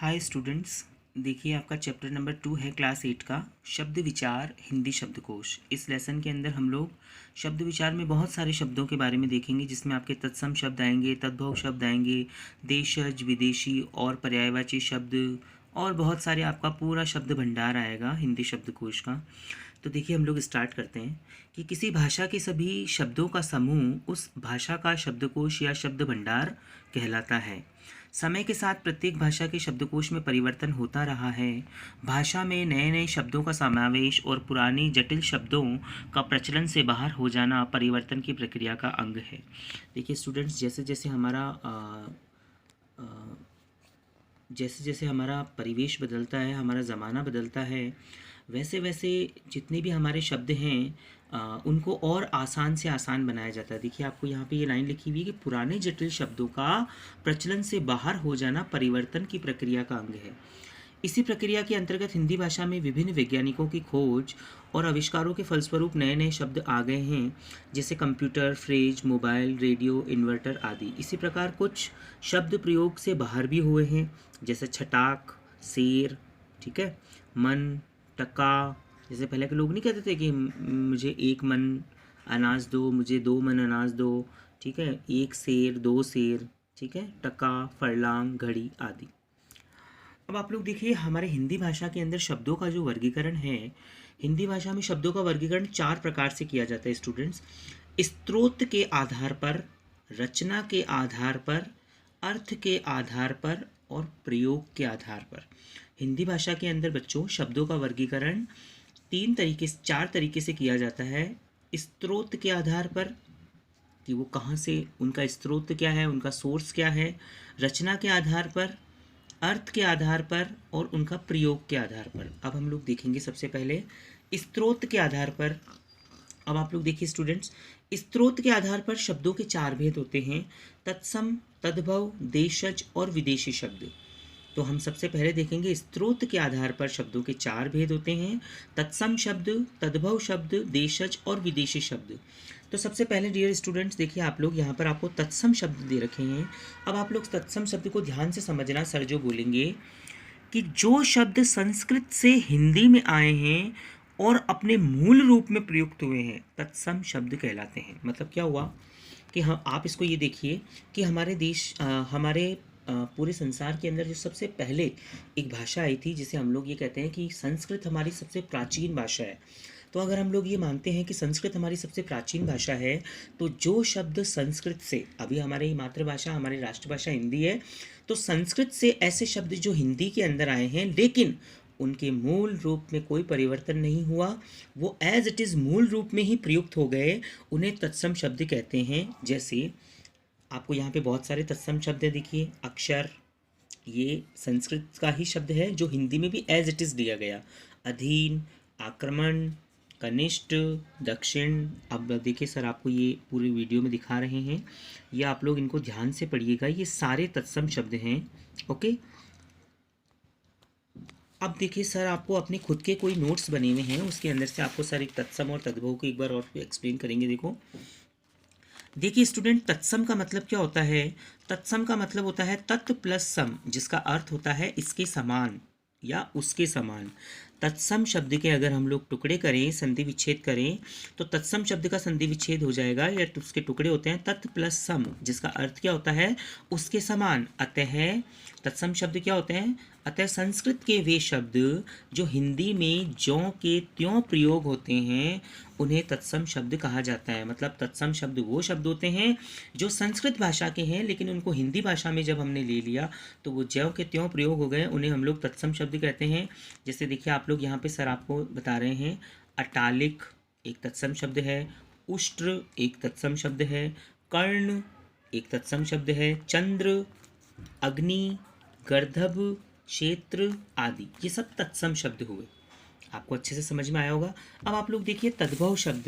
Hi students, देखिए आपका chapter number 2 है क्लास 8 का शब्द विचार हिंदी शब्दकोश। इस लेसन के अंदर हम लोग शब्द विचार में बहुत सारे शब्दों के बारे में देखेंगे, जिसमें आपके तत्सम शब्द आएंगे, तद्भव शब्द आएंगे, देशज, विदेशी और पर्यायवाची शब्द और बहुत सारे आपका पूरा शब्द भंडार आएगा हिंदी शब्दकोश का। तो देखिए हम लोग स्टार्ट करते हैं कि किसी भाषा के सभी शब्दों का समूह उस भाषा का शब्दकोश या शब्द भंडार कहलाता है। समय के साथ प्रत्येक भाषा के शब्दकोश में परिवर्तन होता रहा है। भाषा में नए नए शब्दों का समावेश और पुरानी जटिल शब्दों का प्रचलन से बाहर हो जाना परिवर्तन की प्रक्रिया का अंग है। देखिए स्टूडेंट्स, जैसे जैसे हमारा परिवेश बदलता है, हमारा ज़माना बदलता है, वैसे वैसे जितने भी हमारे शब्द हैं उनको और आसान से आसान बनाया जाता है। देखिए आपको यहाँ पे ये लाइन लिखी हुई है कि पुराने जटिल शब्दों का प्रचलन से बाहर हो जाना परिवर्तन की प्रक्रिया का अंग है। इसी प्रक्रिया के अंतर्गत हिंदी भाषा में विभिन्न वैज्ञानिकों की खोज और आविष्कारों के फलस्वरूप नए नए शब्द आ गए हैं, जैसे computer, fridge, mobile, radio, inverter आदि। इसी प्रकार कुछ शब्द प्रयोग से बाहर भी हुए हैं, जैसे छटाक, शेर, ठीक है, मन, टका। जैसे पहले के लोग नहीं कहते थे कि मुझे 1 मन अनाज दो, मुझे 2 मन अनाज दो, ठीक है, 1 शेर, 2 शेर, ठीक है, टका, फरलांग, घड़ी आदि। अब आप लोग देखिए हमारे हिंदी भाषा के अंदर शब्दों का जो वर्गीकरण है, हिंदी भाषा में शब्दों का वर्गीकरण 4 प्रकार से किया जाता है स्टूडेंट्स। स्त्रोत के आधार पर, रचना के आधार पर, अर्थ के आधार पर और प्रयोग के आधार पर। हिंदी भाषा के अंदर बच्चों शब्दों का वर्गीकरण 4 तरीके से किया जाता है। स्त्रोत के आधार पर कि वो कहाँ से, उनका स्त्रोत क्या है, उनका सोर्स क्या है। रचना के आधार पर, अर्थ के आधार पर और उनका प्रयोग के आधार पर। अब हम लोग देखेंगे सबसे पहले स्त्रोत के आधार पर। अब आप लोग देखिए स्टूडेंट्स, स्त्रोत के आधार पर शब्दों के 4 भेद होते हैं: तत्सम, तद्भव, देशज और विदेशी शब्द। तो हम सबसे पहले देखेंगे स्त्रोत के आधार पर शब्दों के 4 भेद होते हैं: तत्सम शब्द, तद्भव शब्द, देशज और विदेशी शब्द। तो सबसे पहले डियर स्टूडेंट्स देखिए, आप लोग यहाँ पर आपको तत्सम शब्द दे रखे हैं। अब आप लोग तत्सम शब्द को ध्यान से समझना। सर जो बोलेंगे कि जो शब्द संस्कृत से हिंदी में आए हैं और अपने मूल रूप में प्रयुक्त हुए हैं, तत्सम शब्द कहलाते हैं। मतलब क्या हुआ कि हम, आप इसको ये देखिए कि हमारे देश, हमारे पूरे संसार के अंदर जो सबसे पहले एक भाषा आई थी, जिसे हम लोग ये कहते हैं कि संस्कृत हमारी सबसे प्राचीन भाषा है। तो अगर हम लोग ये मानते हैं कि संस्कृत हमारी सबसे प्राचीन भाषा है, तो जो शब्द संस्कृत से, अभी हमारी मातृभाषा, हमारी राष्ट्रभाषा हिंदी है, तो संस्कृत से ऐसे शब्द जो हिंदी के अंदर आए हैं लेकिन उनके मूल रूप में कोई परिवर्तन नहीं हुआ, वो एज इट इज़ मूल रूप में ही प्रयुक्त हो गए, उन्हें तत्सम शब्द कहते हैं। जैसे आपको यहाँ पे बहुत सारे तत्सम शब्द है, देखिए अक्षर, ये संस्कृत का ही शब्द है जो हिंदी में भी एज इट इज़ दिया गया। अधीन, आक्रमण, कनिष्ठ, दक्षिण। अब देखिए सर आपको ये पूरी वीडियो में दिखा रहे हैं, ये आप लोग इनको ध्यान से पढ़िएगा, ये सारे तत्सम शब्द हैं। ओके, अब देखिए सर आपको अपने खुद के कोई नोट्स बने हुए हैं, उसके अंदर से आपको सर एक तत्सम और तद्भव को एक बार और एक्सप्लेन करेंगे। देखिए स्टूडेंट, तत्सम का मतलब क्या होता है? तत्सम का मतलब होता है तत् प्लस सम, जिसका अर्थ होता है इसके समान या उसके समान। तत्सम शब्द के अगर हम लोग टुकड़े करें, संधि विच्छेद करें, तो तत्सम शब्द का संधि विच्छेद हो जाएगा, या उसके टुकड़े होते हैं तत् प्लस सम, जिसका अर्थ क्या होता है? उसके समान। अतः तत्सम शब्द क्या होते हैं? अतः संस्कृत के वे शब्द जो हिंदी में ज्यों के त्यों प्रयोग होते हैं, उन्हें तत्सम शब्द कहा जाता है। मतलब तत्सम शब्द वो शब्द होते हैं जो संस्कृत भाषा के हैं, लेकिन उनको हिंदी भाषा में जब हमने ले लिया तो वो ज्यों के त्यों प्रयोग हो गए, उन्हें हम लोग तत्सम शब्द कहते हैं। जैसे देखिए आप लोग यहाँ पे सर आपको बता रहे हैं, अटालिक एक तत्सम शब्द है, उष्ट्र एक तत्सम शब्द है, कर्ण एक तत्सम शब्द है, चंद्र, अग्नि, गर्दभ, क्षेत्र आदि, ये सब तत्सम शब्द हुए। आपको अच्छे से समझ में आया होगा। अब आप लोग देखिए तद्भव शब्द।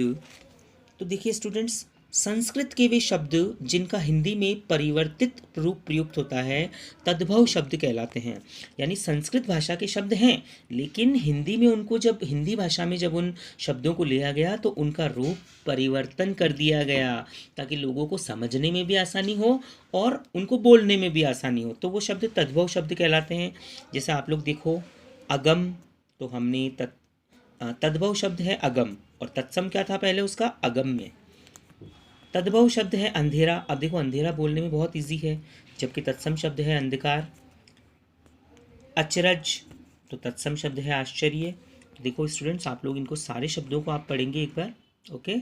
तो देखिए स्टूडेंट्स, संस्कृत के वे शब्द जिनका हिंदी में परिवर्तित रूप प्रयुक्त होता है तद्भव शब्द कहलाते हैं। यानी संस्कृत भाषा के शब्द हैं, लेकिन हिंदी में उनको जब हिंदी भाषा में जब उन शब्दों को लिया गया तो उनका रूप परिवर्तन कर दिया गया, ताकि लोगों को समझने में भी आसानी हो और उनको बोलने में भी आसानी हो, तो वो शब्द तद्भव शब्द कहलाते हैं। जैसे आप लोग देखो, अगम, तो हमने तद्भव शब्द है अगम, और तत्सम क्या था पहले उसका, अगम्य। तद्भव शब्द है अंधेरा। अब देखो, अंधेरा बोलने में बहुत इजी है, जबकि तत्सम शब्द है अंधकार। अचरज, तो तत्सम शब्द है आश्चर्य। देखो स्टूडेंट्स, आप लोग इनको सारे शब्दों को आप पढ़ेंगे एक बार, ओके।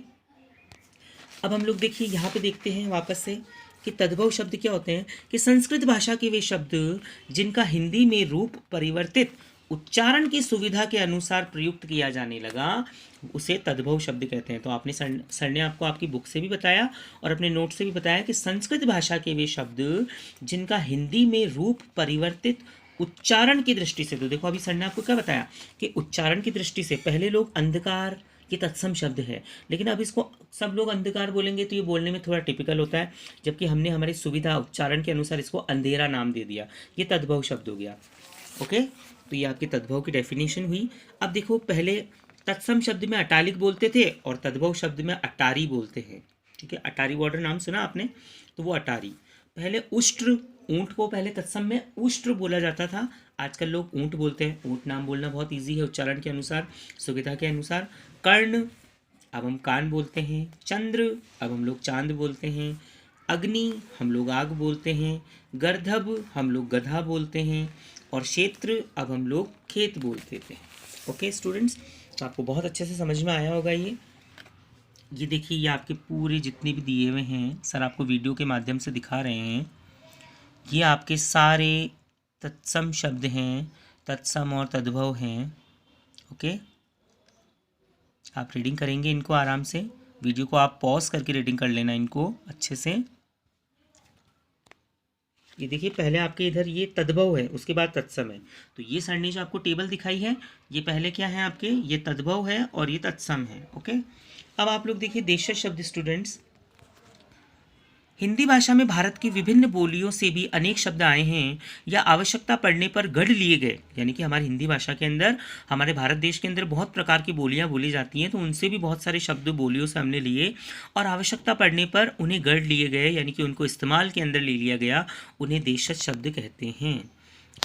अब हम लोग देखिए यहाँ पे देखते हैं वापस से कि तद्भव शब्द क्या होते हैं। कि संस्कृत भाषा के वे शब्द जिनका हिंदी में रूप परिवर्तित उच्चारण की सुविधा के अनुसार प्रयुक्त किया जाने लगा, उसे तद्भव शब्द कहते हैं। तो आपने सर ने आपको आपकी बुक से भी बताया और अपने नोट से भी बताया कि संस्कृत भाषा के वे शब्द जिनका हिंदी में रूप परिवर्तित उच्चारण की दृष्टि से, तो देखो अभी सर ने आपको क्या बताया कि उच्चारण की दृष्टि से पहले लोग अंधकार, ये तत्सम शब्द है, लेकिन अब इसको सब लोग अंधकार बोलेंगे तो ये बोलने में थोड़ा टिपिकल होता है, जबकि हमने हमारी सुविधा उच्चारण के अनुसार इसको अंधेरा नाम दे दिया, ये तद्भव शब्द हो गया, ओके। तो ये आपकी तद्भव की डेफिनेशन हुई। अब देखो, पहले तत्सम शब्द में अटालिक बोलते थे और तद्भव शब्द में अटारी बोलते हैं, ठीक है। अटारी बॉर्डर नाम सुना आपने, तो वो अटारी। पहले उष्ट्र, ऊंट को पहले तत्सम में उष्ट्र बोला जाता था, आजकल लोग ऊंट बोलते हैं। ऊंट नाम बोलना बहुत इजी है उच्चारण के अनुसार, सुविधा के अनुसार। कर्ण, अब हम कान बोलते हैं। चंद्र, अब हम लोग चांद बोलते हैं। अग्नि, हम लोग आग बोलते हैं। गर्दभ, हम लोग गधा बोलते हैं। और क्षेत्र, अब हम लोग खेत बोलते थे, ओके स्टूडेंट्स। तो आपको बहुत अच्छे से समझ में आया होगा ये देखिए, ये आपके पूरे जितने भी दिए हुए हैं, सर आपको वीडियो के माध्यम से दिखा रहे हैं, ये आपके सारे तत्सम शब्द हैं, तत्सम और तद्भव हैं, ओके। आप रीडिंग करेंगे इनको आराम से, वीडियो को आप पॉज करके रीडिंग कर लेना इनको अच्छे से। ये देखिए, पहले आपके इधर ये तद्भव है, उसके बाद तत्सम है, तो ये सर ने जो आपको टेबल दिखाई है, ये पहले क्या है आपके, ये तद्भव है और ये तत्सम है, ओके। अब आप लोग देखिए देशज शब्द स्टूडेंट्स। हिंदी भाषा में भारत की विभिन्न बोलियों से भी अनेक शब्द आए हैं या आवश्यकता पड़ने पर गढ़ लिए गए। यानी कि हमारी हिंदी भाषा के अंदर, हमारे भारत देश के अंदर बहुत प्रकार की बोलियां बोली जाती हैं, तो उनसे भी बहुत सारे शब्द बोलियों से हमने लिए और आवश्यकता पड़ने पर उन्हें गढ़ लिए गए, यानी कि उनको इस्तेमाल के अंदर ले लिया गया, उन्हें देशज शब्द कहते हैं।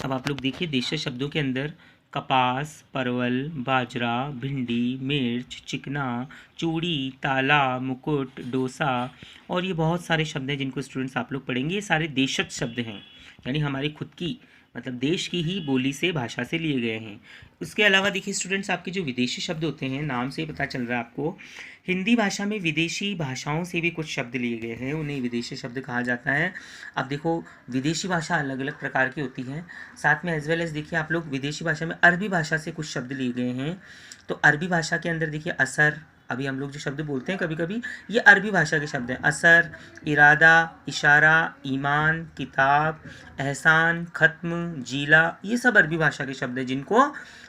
अब आप लोग देखिए देशज शब्दों के अंदर कपास, परवल, बाजरा, भिंडी, मिर्च, चिकना, चूड़ी, ताला, मुकुट, डोसा, और ये बहुत सारे शब्द हैं जिनको स्टूडेंट्स आप लोग पढ़ेंगे। ये सारे देशज शब्द हैं, यानी हमारी खुद की, मतलब देश की ही बोली से, भाषा से लिए गए हैं। उसके अलावा देखिए स्टूडेंट्स, आपके जो विदेशी शब्द होते हैं, नाम से ही पता चल रहा है आपको, हिंदी भाषा में विदेशी भाषाओं से भी कुछ शब्द लिए गए हैं, उन्हें विदेशी शब्द कहा जाता है। अब देखो, विदेशी भाषा अलग अलग प्रकार की होती है, साथ में एज वेल एज देखिए आप लोग विदेशी भाषा में अरबी भाषा से कुछ शब्द लिए गए हैं। तो अरबी भाषा के अंदर देखिए असर, अभी हम लोग जो शब्द बोलते हैं कभी कभी, ये अरबी भाषा के शब्द हैं। असर, इरादा, इशारा, ईमान, किताब, एहसान, ख़त्म, जीला, ये सब अरबी भाषा के शब्द हैं जिनको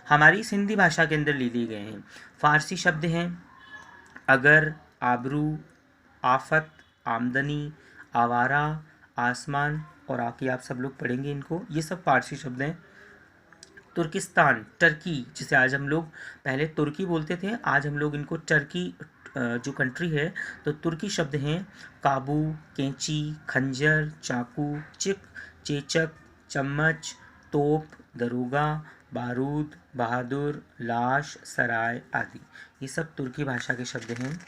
हमारी इस हिंदी भाषा के अंदर ले लिए गए हैं। फ़ारसी शब्द हैं अगर, आबरू, आफत, आमदनी, आवारा, आसमान, और आके आप सब लोग पढ़ेंगे इनको, ये सब फ़ारसी शब्द हैं। तुर्किस्तान, टर्की, जिसे आज हम लोग, पहले तुर्की बोलते थे, आज हम लोग इनको टर्की जो कंट्री है, तो तुर्की शब्द हैं काबू, कैंची, खंजर, चाकू, चेचक, चम्मच, तोप, दरोगा, बारूद, बहादुर, लाश, सराय आदि, ये सब तुर्की भाषा के शब्द हैं।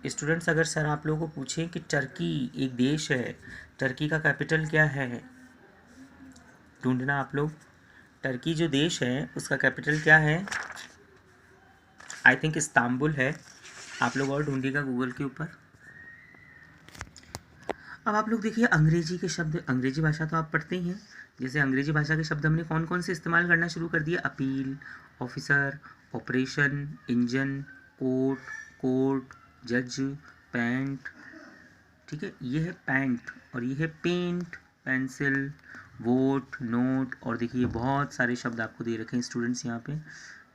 स्टूडेंट्स, अगर सर आप लोगों को पूछें कि टर्की एक देश है, टर्की का कैपिटल क्या है, ढूंढना आप लोग। टर्की जो देश है उसका कैपिटल क्या है, आई थिंक इस्तांबुल है, आप लोग और ढूंढिएगा गूगल के ऊपर। अब आप लोग देखिए अंग्रेजी के शब्द, अंग्रेजी भाषा तो आप पढ़ते ही हैं, जैसे अंग्रेजी भाषा के शब्द हमने कौन कौन से इस्तेमाल करना शुरू कर दिया, appeal, officer, operation, engine, court, court, जज, पैंट, ठीक है, ये है पैंट, और ये है पेंट, पेंसिल, वोट, नोट, और देखिए बहुत सारे शब्द आपको दे रखे हैं स्टूडेंट्स यहाँ पे,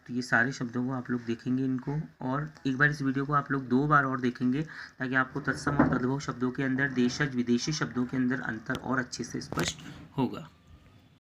तो ये सारे शब्दों को आप लोग देखेंगे इनको, और एक बार इस वीडियो को आप लोग 2 बार और देखेंगे ताकि आपको तत्सम और तद्भव शब्दों के अंदर देशज विदेशी शब्दों के अंदर अंतर और अच्छे से स्पष्ट होगा।